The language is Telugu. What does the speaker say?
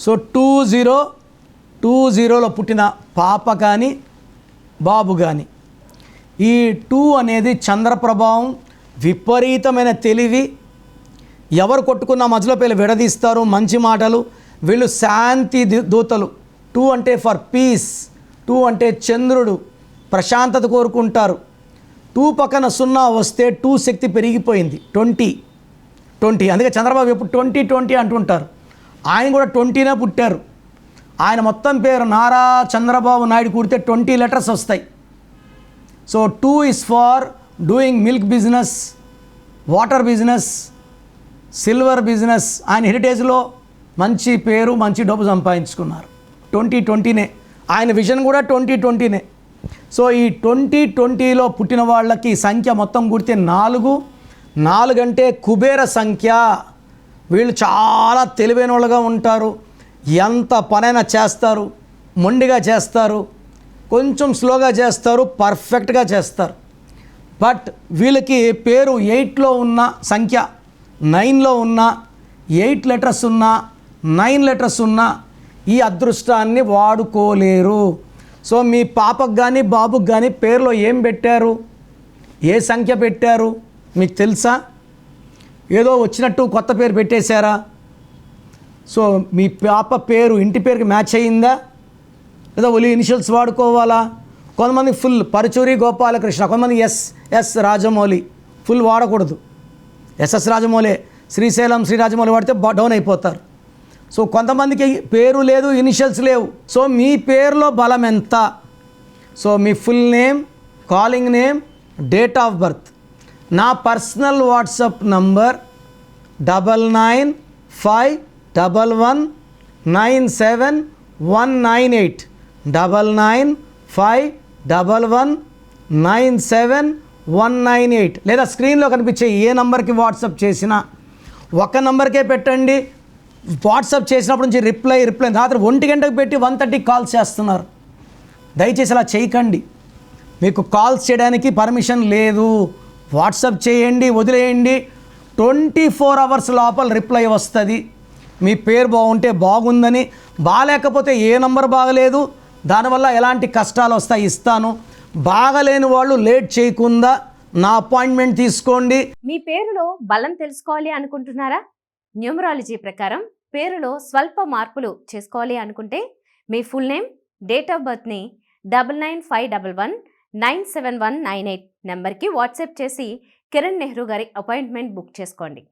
సో 2020లో పుట్టిన పాప కానీ బాబు కానీ, ఈ 2 అనేది చంద్ర ప్రభావం, విపరీతమైన తెలివి, ఎవరు కొట్టుకున్న మధ్యలో పేర్లు విడదీస్తారు, మంచి మాటలు, వీళ్ళు శాంతి దూతలు. 2 అంటే ఫర్ పీస్, 2 అంటే చంద్రుడు, ప్రశాంతత కోరుకుంటారు. 2 పక్కన 0 వస్తే 2 శక్తి పెరిగిపోయింది. 20 అందుకే చంద్రబాబు ఎప్పుడు 20 అంటుంటారు. ఆయన కూడా 20నే పుట్టారు. ఆయన మొత్తం పేరు నారా చంద్రబాబు నాయుడు కూడితే 20 లెటర్స్ వస్తాయి. So 2 is far doing milk business, water business, silver business. ఆయన హెరిటేజ్లో మంచి పేరు, మంచి డబ్బు సంపాదించుకున్నారు. 2020నే ఆయన విజన్ కూడా 2020నే. సో ఈ 2020లో పుట్టిన వాళ్ళకి సంఖ్య మొత్తం కూడితే 4 అంటే కుబేర సంఖ్య. వీళ్ళు చాలా తెలివైన వాళ్ళుగా ఉంటారు, ఎంత పనైనా చేస్తారు, మొండిగా చేస్తారు, కొంచెం స్లోగా చేస్తారు, పర్ఫెక్ట్గా చేస్తారు. బట్ వీళ్ళకి పేరు 8లో ఉన్న సంఖ్య, 9లో ఉన్న, 8 లెటర్స్ ఉన్న, 9 లెటర్స్ ఉన్న ఈ అదృష్టాన్ని వాడుకోలేరు. సో మీ పాపకు కానీ బాబుకు కానీ పేరులో ఏం పెట్టారు, ఏ సంఖ్య పెట్టారు మీకు తెలుసా? ఏదో వచ్చినట్టు కొత్త పేరు పెట్టేశారా? సో మీ పాప పేరు ఇంటి పేరుకి మ్యాచ్ అయ్యిందా, లేదా ఒలి ఇనిషియల్స్ వాడుకోవాలా? కొంతమంది ఫుల్ పరుచూరి గోపాలకృష్ణ, కొంతమంది ఎస్ రాజమౌళి, ఫుల్ వాడకూడదు. ఎస్ఎస్ రాజమౌళి, శ్రీశైలం శ్రీ రాజమౌళి వాడితే డౌన్ అయిపోతారు. సో కొంతమందికి పేరు లేదు, ఇనిషియల్స్ లేవు. సో మీ పేరులో బలం ఎంత? So me full name, calling name, date of birth. నా పర్సనల్ వాట్సాప్ నంబర్ 9951197198 9951197198. లేదా స్క్రీన్లో కనిపించే ఏ నంబర్కి వాట్సాప్ చేసినా ఒక నంబర్కే పెట్టండి. వాట్సాప్ చేసినప్పటి నుంచి రిప్లై రాత్రి 1 గంటకు పెట్టి 1:30 కాల్స్ చేస్తున్నారు. దయచేసి అలా చేయకండి. మీకు కాల్స్ చేయడానికి పర్మిషన్ లేదు. వాట్సాప్ చేయండి, వదిలేయండి. 24 అవర్స్ లోపల రిప్లై వస్తుంది. మీ పేరు బాగుంటే బాగుందని, బాగాలేకపోతే ఏ నంబర్ బాగలేదు, దానివల్ల ఎలాంటి కష్టాలు వస్తాయి ఇస్తాను. బాగలేని వాళ్ళు లేట్ చేయకుండా నా అపాయింట్మెంట్ తీసుకోండి. మీ పేరులో బలం తెలుసుకోవాలి అనుకుంటున్నారా? న్యూమరాలజీ ప్రకారం పేరులో స్వల్ప మార్పులు చేసుకోవాలి అనుకుంటే మీ ఫుల్ నేమ్, డేట్ ఆఫ్ బర్త్ని 9951197198 నెంబర్కి వాట్సాప్ చేసి కిరణ్ నెహ్రూ గారి అపాయింట్మెంట్ బుక్ చేసుకోండి.